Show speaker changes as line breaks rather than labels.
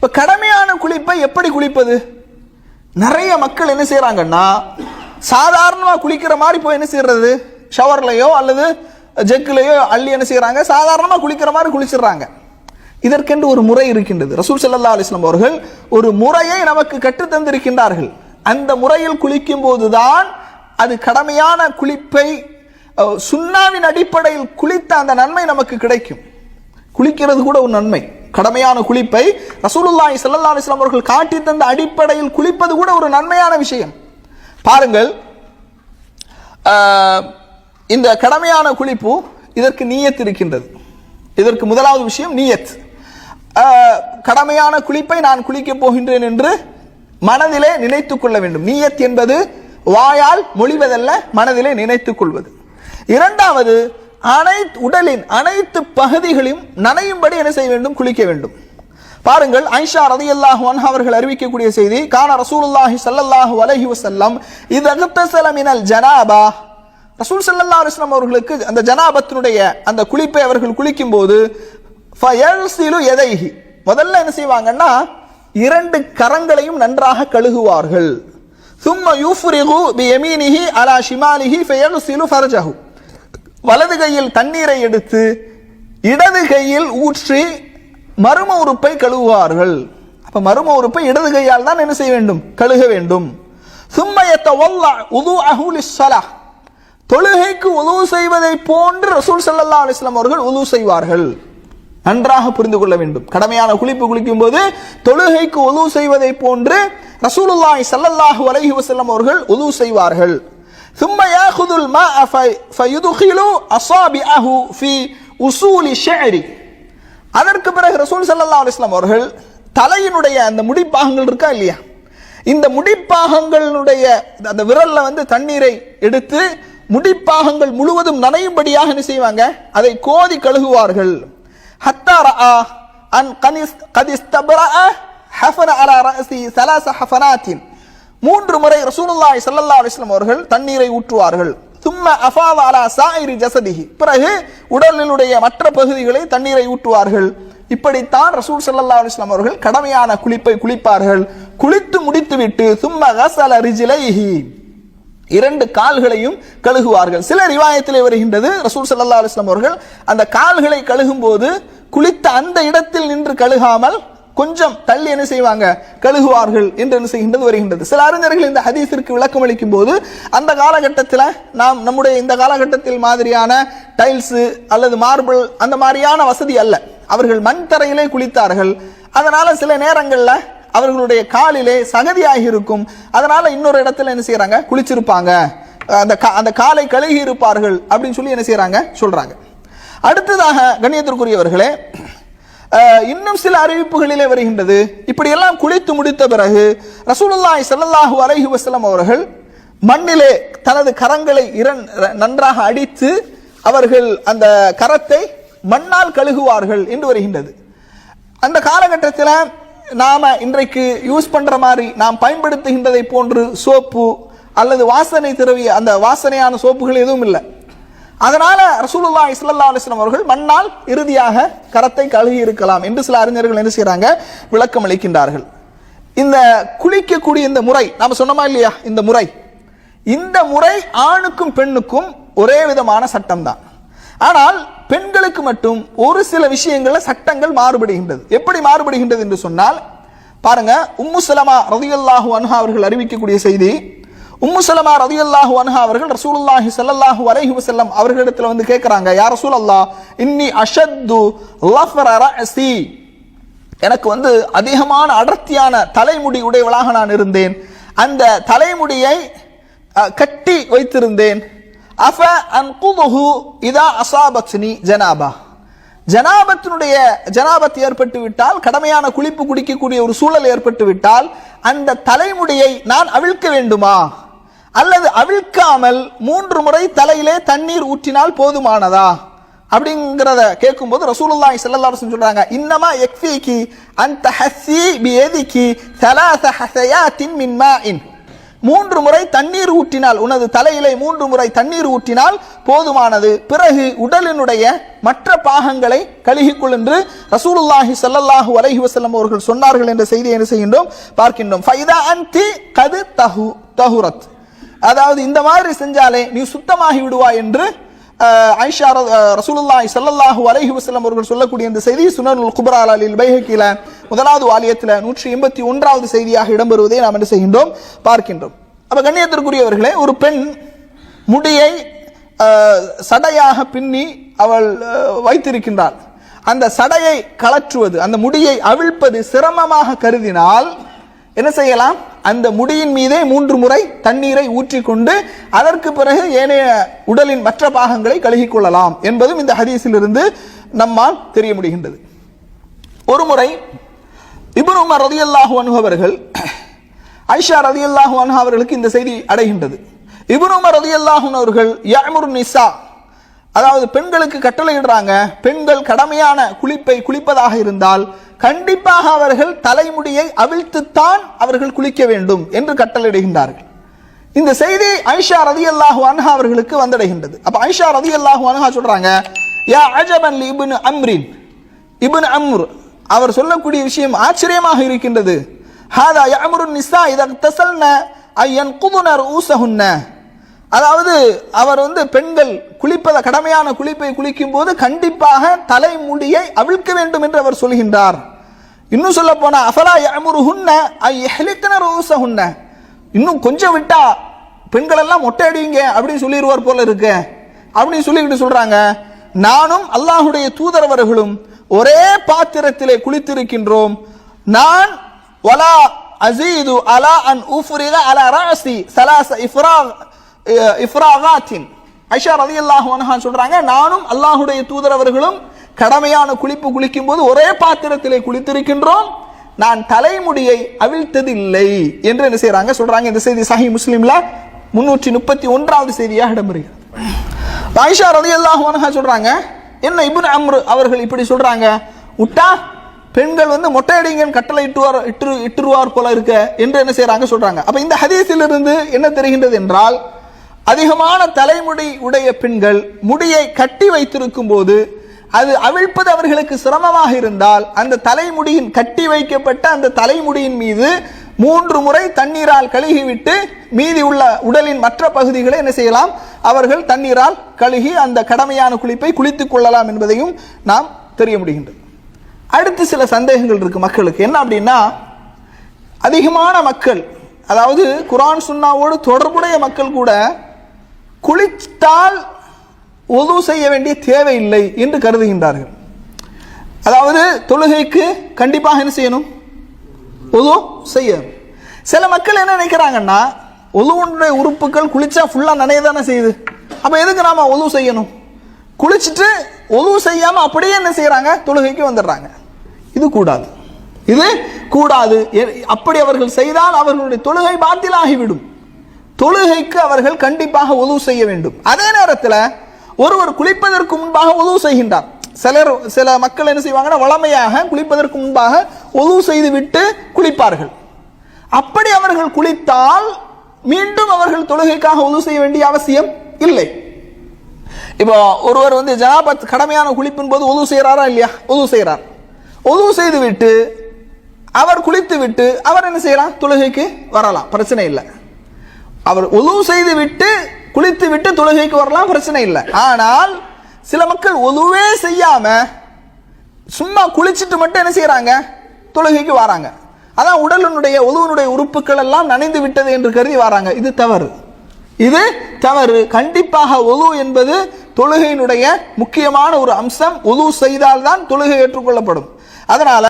இப்ப கடமையான குளிப்பை எப்படி குளிப்பது? நிறைய மக்கள் என்ன செய்யறாங்கன்னா, சாதாரணமா குளிக்கிற மாதிரி போய் என்ன செய்யறது, ஷவர்லையோ அல்லது ஜெக்கிலையோ அள்ளி என்ன செய்யறாங்க, சாதாரணமா குளிக்கிற மாதிரி குளிச்சிடுறாங்க. இதற்கென்று ஒரு முறை இருக்கின்றது. ரசூல் ஸல்லல்லாஹு அலைஹி வஸல்லம் அவர்கள் ஒரு முறையை நமக்கு கற்றுத் தந்திருக்கின்றார்கள். அந்த முறையில் குளிக்கும் போதுதான் அது கடமையான குளிப்பை, சுன்னாவின் அடிப்படையில் குளித்த அந்த நன்மை நமக்கு கிடைக்கும். குளிக்கிறது கூட ஒரு நன்மை. கடமையான குளிப்பை ரசூலுல்லாஹி ஸல்லல்லாஹு அலைஹி வஸல்லம் அவர்கள் காட்டி தந்த அடிப்படையில் குளிப்பது கூட ஒரு நன்மையான விஷயம். பாருங்கள், இந்த கடமையான குளிப்பு இதற்கு நியத் இருக்கின்றது. இதற்கு முதலாவது விஷயம் நியத். கடமையான குளிப்பை நான் குளிக்கப் போகின்றேன் என்று மனதிலே நினைத்துக் கொள்ள வேண்டும். நியத் என்பது வாயால் மொழிவதல்ல, மனதிலே நினைத்துக் கொள்வது. இரண்டாவது, உடலின் அனைத்து பகுதிகளையும் நனையும்படி என்ன செய்ய வேண்டும், குளிக்க வேண்டும். பாருங்கள், ஆயிஷா ரலியல்லாஹு அன்ஹா அவர்கள் அறிவிக்கக்கூடிய செய்தி, கான ரசூலுல்லாஹி ஸல்லல்லாஹு அலைஹி வஸல்லம் இதக்தஸல மினல் ஜனாபா. ரசூல் ஸல்லல்லாஹு அலைஹி வஸல்லம் அவர்களுக்கு அந்த ஜனாபத்தினுடைய அந்த குளிப்பை அவர்கள் குளிக்கும் போது ஃபயல்சிலு யதைஹி, முதல்ல என்ன செய்வாங்கன்னா இரண்டு கரங்களையும் நன்றாக கழுகுவார்கள். சும்ம யுஃப்ரிகு பியமீனிஹி அலா ஷிமாலிஹி ஃபயல்சிலு ஃபர்ஜஹு, வலது கையில் தண்ணீரை எடுத்து இடது கையில் ஊற்றி மர்ம உறுப்பை கழுவுவார்கள். அப்ப மர்ம உறுப்பை இடது கையால் தான் என்ன செய்ய வேண்டும், கழுக வேண்டும். சும்ம யத்தவல்லா உதுஅஹு லிஸ்ஸலாஹ், தொழுகைக்கு உது செய்வதை போன்று ரசூல் ஸல்லல்லாஹு அலைஹி வஸல்லம் அவர்கள் உது செய்வார்கள். நன்றாக புரிந்து கொள்ள வேண்டும். கடமையான குளிப்பு குளிக்கும் போது தொழுகைக்கு உது செய்வதை போன்று ரசூலுல்லாஹி ஸல்லல்லாஹு அலைஹி வஸல்லம் அவர்கள் உது செய்வார்கள். ثم ياخذ الماء فيدخل اصابعه في اصول الشعر, அதற்கு பிறகு ரசூல் ஸல்லல்லாஹு அலைஹி வஸல்லம் அவர்கள் தலையினுடைய அந்த முடிப்பாகங்கள் இருக்கா இல்லையா, இந்த முடிப்பாகங்களுடைய அந்த விரல்ல தண்ணீரை எடுத்து முடிப்பாகங்கள் முழுவதும் நனையும்படியாக என்ன செய்வாங்க, அதை கோதி கழுகுவார்கள். ஹத்தா ரஆ அன் கதிஸ்தபரஅ ஹஃபன அலா ரஅஸி ثلاث حفنات, மூன்று முறை ரசூலுல்லாஹி ஸல்லல்லாஹு அலைஹி வஸல்லம் அவர்கள் தண்ணீரை ஊற்றுவார்கள். ثم افاض على سائر جسده, பிறகு உடலினுடைய மற்ற பகுதிகளை தண்ணீரை ஊற்றுவார்கள். இப்படித்தான் ரசூல் ஸல்லல்லாஹு அலைஹி வஸல்லம் அவர்கள் கடமையான குளிப்பை குளிப்பார்கள். குளித்து முடித்துவிட்டு ثم غسل رجليه, இரண்டு கால்களையும் கழுகுவார்கள். சில ரிவாயத்திலே வருகின்றது, ரசூல் ஸல்லல்லாஹு அலைஹி வஸல்லம் அவர்கள் அந்த கால்களை கழுகும் போது குளித்த அந்த இடத்தில் நின்று கழுகாமல் கொஞ்சம் தள்ளி என்ன செய்வாங்க, கழுகுவார்கள் என்று என்ன செய்கின்றது வருகின்றது. சில அறிஞர்கள் இந்த ஹதீஸிற்கு விளக்கம் அளிக்கும் போது, அந்த காலகட்டத்தில் நாம் நம்முடைய இந்த காலகட்டத்தில் மாதிரியான டைல்ஸ் அல்லது மார்பிள் அந்த மாதிரியான வசதி அல்ல, அவர்கள் மண் தரையிலே குளித்தார்கள். அதனால சில நேரங்களில் அவர்களுடைய காலிலே சகதியாகி இருக்கும். அதனால இன்னொரு இடத்துல என்ன செய்யறாங்க, குளிச்சிருப்பாங்க, அந்த காலை கழுகி இருப்பார்கள் அப்படின்னு சொல்லி என்ன செய்யறாங்க, சொல்றாங்க. அடுத்ததாக கண்ணியத்திற்குரியவர்களே, இன்னும் சில அறிவிப்புகளிலே வருகின்றது, இப்படியெல்லாம் குளித்து முடித்த பிறகு ரசூலுல்லாஹி ஸல்லல்லாஹு அலைஹி வஸல்லம் அவர்கள் மண்ணிலே தனது கரங்களை நன்றாக அடித்து அவர்கள் அந்த கரத்தை மண்ணால் கழுகுவார்கள் என்று வருகின்றது. அந்த காலகட்டத்தில் நாம இன்றைக்கு யூஸ் பண்ற மாதிரி நாம் பயன்படுத்துகின்றதை போன்று சோப்பு அல்லது வாசனை திரவிய அந்த வாசனையான சோப்புகள் எதுவும் இல்லை. அதனால ரசூலுல்லாஹி ஸல்லல்லாஹு அலைஹி வஸல்லம் அவர்கள் மண்ணால் இறுதியாக கரத்தை கழுகி இருக்கலாம் என்று சில அறிஞர்கள் என்ன செய்யறாங்க, விளக்கம் அளிக்கின்றார்கள். இந்த குளிக்கக்கூடிய இந்த முறை நாம சொன்னோமா இல்லையா, இந்த முறை ஆணுக்கும் பெண்ணுக்கும் ஒரே விதமான சட்டம் தான். ஆனால் பெண்களுக்கு மட்டும் ஒரு சில விஷயங்கள்ல சட்டங்கள் மாறுபடுகின்றது. எப்படி மாறுபடுகின்றது என்று சொன்னால், பாருங்க, உம்மு சலமா ரலியல்லாஹு அன்ஹா அவர்கள் அறிவிக்கக்கூடிய செய்தி. உம்மு சலமா ரலியல்லாஹு அன்ஹா அவர்கள் ரசூலுல்லாஹி ஸல்லல்லாஹு அலைஹி வஸல்லம் அவர்களிடத்தில் கேட்கறாங்க, யா ரசூலல்லாஹ், இன்னி அஷத்து லஃப்ர ரஅஸி, எனக்கு அதிகமான அடர்த்தியான தலைமுடி உடையவளாக நான் இருந்தேன், அந்த தலைமுடியை கட்டி வைத்திருந்தேன். அஃப அன்குதுஹு இதா அஸாபத்னி ஜனாபா, ஜனாபத் ஏற்பட்டு விட்டால், கடமையான குளிப்பு குடிக்கக்கூடிய ஒரு சூழல் ஏற்பட்டு விட்டால் அந்த தலைமுடியை நான் அவிழ்க்க வேண்டுமா, அல்லது அவிழ்க்காமல் 3 முறை தலையிலே தண்ணீர் ஊற்றினால் போதுமானதா அப்படிங்கறத கேட்கும்போது ரசூலுல்லாஹி ஸல்லல்லாஹு அலைஹி வஸல்லம் சொல்றாங்க, இன்னமா யக்ஃபீகி அன் தஹஸ்ஸி பியதிகி ثلاث حثيات من ماء, 3 முறை தண்ணீர் ஊற்றினால், உனது தலையிலே 3 முறை தண்ணீர் ஊற்றினால் போதுமானது. பிறகு உடலினுடைய மற்ற பாகங்களை கழுகிக்கொள் என்று ரசூலுல்லாஹி ஸல்லல்லாஹு அலைஹி வஸல்லம் அவர்கள் சொன்னார்கள் என்ற செய்தியை என்ன செய்கின்றோம், பார்க்கின்றோம். ஃபைதா அன்தி கது தஹுரத், அதாவது இந்த மாதிரி செஞ்சாலே நீ சுத்தமாகி விடுவாய் என்று ஆயிஷா ரசூலுல்லாஹி ஸல்லல்லாஹு அலைஹி வஸல்லம் அவர்கள் சொல்லக்கூடிய இந்த செய்தி சுனனுல் குப்ரா லில் பைஹகில முதலாவது வாலியத்தில் 181வது செய்தியாக இடம்பெறுவதை நாம் என்ன செய்கின்றோம், பார்க்கின்றோம். அப்ப கண்ணியத்திற்குரியவர்களே, ஒரு பெண் முடியை சடையாக பின்னி அவள் வைத்திருக்கின்றாள். அந்த சடையை கலற்றுவது, அந்த முடியை அவிழ்ப்பது சிரமமாக கருதினால் என்ன செய்யலாம், அந்த முடியின் மீதே 3 முறை தண்ணீரை ஊற்றிக்கொண்டு அதற்கு பிறகு ஏனைய உடலின் மற்ற பாகங்களை கழுகிக் கொள்ளலாம் என்பதும் இந்த ஹதீஸிலிருந்து நம்மால் தெரிய முடிகின்றது. ஒரு முறை இப்னு உமர் ரலியல்லாஹு அன்ஹு அவர்கள் ஆயிஷா ரலியல்லாஹு அன்ஹா அவர்களுக்கு இந்த செய்தி அடைகின்றது. இப்னு உமர் ரலியல்லாஹு அன்ஹு அவர்கள் யஅமுரு நிசா, அதாவது பெண்களுக்கு கட்டளையிடுறாங்க, பெண்கள் கடமையான குளிப்பை குளிப்பதாக இருந்தால் கண்டிப்பாக அவர்கள் தலைமுடியை அவிழ்த்துத்தான் அவர்கள் குளிக்க வேண்டும் என்று கட்டளையிடுகின்றார்கள். இந்த செய்தி ஆயிஷா ரலியல்லாஹு அன்ஹா அவர்களுக்கு வந்தடைகின்றது. அப்ப ஆயிஷா ரலியல்லாஹு அன்ஹா சொல்றாங்க, யா அஜபன் லி இப்னு அம்ரின், இப்னு அம்ர் அவர் சொல்லக்கூடிய விஷயம் ஆச்சரியமாக இருக்கின்றது. ஹாதா யஅமுரு நிஸா இதா தஸல்ன அயன்குதுன ரூஸஹுன்ன, அதாவது அவர் பெண்கள் கடமையான குளிப்பை குளிக்கும் போது கண்டிப்பாக தலைமுடியை அவிழ்க்க வேண்டும் என்று அவர் சொல்கின்றார். இன்னும் சொல்ல போனா அஃபலா யஅமுருஹுன்ன அய்ஹ்லிக்ன ரூஸஹுன்ன, இன்னும் கொஞ்சம் விட்டா பெண்கள் எல்லாம் மொட்டை அடிங்க அப்படின்னு சொல்லிடுவார் போல இருக்கு அப்படின்னு சொல்லிக்கிட்டு சொல்றாங்க, நானும் அல்லாஹுடைய தூதரவர்களும் ஒரே பாத்திரத்திலே குளித்திருக்கின்றோம். நான் வலா அஸீது அலா அன் உஃப்ரிக அலா ரஅஸி ஸலாஸ இஃப்ராகாத்தின். ஆயிஷா ரலியல்லாஹு அன்ஹா சொல்றாங்க, நானும் அல்லாஹுடைய தூதரவர்களும் கடமையான குளிப்பு குளிக்கும் போது ஒரே பாத்திரத்திலே குளித்திருக்கின்றோம், நான் தலைமுடியை அவிழ்த்ததில்லை என்று என்ன செய்யறாங்க சொல்றாங்க. இந்த செய்தி சஹீஹ் முஸ்லிம்ல 331வது செய்தியாக இடம்பெறுகிறது. ஆயிஷா ரலியல்லாஹு அன்ஹா சொல்றாங்க, என்ன இப்னு அம்ர் அவர்கள் இப்படி சொல்றாங்க, உட்டா பெண்கள் மொட்டை அடிங்கன்னு கட்டளை இட்டுருவார் போல இருக்க என்று என்ன செய்யறாங்க சொல்றாங்க. அப்ப இந்த ஹதீஸிலிருந்து என்ன தெரிகின்றது என்றால், அதிகமான தலைமுடி உடைய பெண்கள் முடியை கட்டி வைத்திருக்கும் போது அது அவிழ்ப்பது அவர்களுக்கு சிரமமாக இருந்தால் அந்த தலைமுடியின் கட்டி வைக்கப்பட்ட அந்த தலைமுடியின் மீது 3 முறை தண்ணீரால் கழுகிவிட்டு மீதி உள்ள உடலின் மற்ற பகுதிகளை என்ன செய்யலாம், அவர்கள் தண்ணீரால் கழுகி அந்த கடமையான குளிப்பை குளித்துக் கொள்ளலாம் என்பதையும் நாம் தெரிய முடிகின்றது. அடுத்து சில சந்தேகங்கள் இருக்கு மக்களுக்கு. என்ன அப்படின்னா, அதிகமான மக்கள், அதாவது குர்ஆன் சுன்னாவோடு தொடர்புடைய மக்கள் கூட குளித்தால் ஒது செய்ய வேண்டிய தேவையில்லை என்று கருதுகின்றார்கள். அதாவது தொழுகைக்கு கண்டிப்பாக என்ன செய்யணும், ஒது செய்யணும். சில மக்கள் என்ன நினைக்கிறாங்கன்னா, ஒதுவுடைய உறுப்புகள் குளிச்சா ஃபுல்லா நனையதானே செய்யுது, அப்ப எதுக்கு நாம ஒது செய்யணும், குளிச்சுட்டு ஒது செய்யாம அப்படியே என்ன செய்யறாங்க, தொழுகைக்கு வந்துடுறாங்க. இது கூடாது, இது கூடாது. அப்படி அவர்கள் செய்தால் அவர்களுடைய தொழுகை பாத்திலாகிவிடும். தொழுகைக்கு அவர்கள் கண்டிப்பாக ஒது செய்ய வேண்டும். அதே நேரத்தில் ஒருவர் குளிப்பதற்கு முன்பாக ஒது செய்கின்றார். சில மக்கள் என்ன செய்வாங்கன்னா, வளமையாக குளிப்பதற்கு முன்பாக ஒது செய்து விட்டு குளிப்பார்கள். அப்படி அவர்கள் குளித்தால் மீண்டும் அவர்கள் தொழுகைக்காக ஒது செய்ய வேண்டிய அவசியம் இல்லை. இப்போ ஒருவர் ஜனாபத் கடமையான குளிப்பின் போது ஒது செய்யறாரா இல்லையா, ஒது செய்யறார். ஒது செய்து விட்டு அவர் குளித்து விட்டு அவர் என்ன செய்யலாம், தொழுகைக்கு வரலாம், பிரச்சனை இல்லை. அவர் ஒது செய்து விட்டு குளித்து விட்டு தொழுகைக்கு வரலாம், பிரச்சனை இல்லை. ஆனால் சில மக்கள் ஒதுவே செய்யாம சும்மா குளிச்சுட்டு மட்டும் என்ன செய்யறாங்க, தொழுகைக்கு வராங்க. அதான் உடலினுடைய ஒதுவனுடைய உறுப்புகள் எல்லாம் நனைந்து விட்டது என்று கருதி வராங்க. இது தவறு, இது தவறு. கண்டிப்பாக ஒது என்பது தொழுகையினுடைய முக்கியமான ஒரு அம்சம். ஒது செய்தால்தான் தொழுகை ஏற்றுக்கொள்ளப்படும். அதனால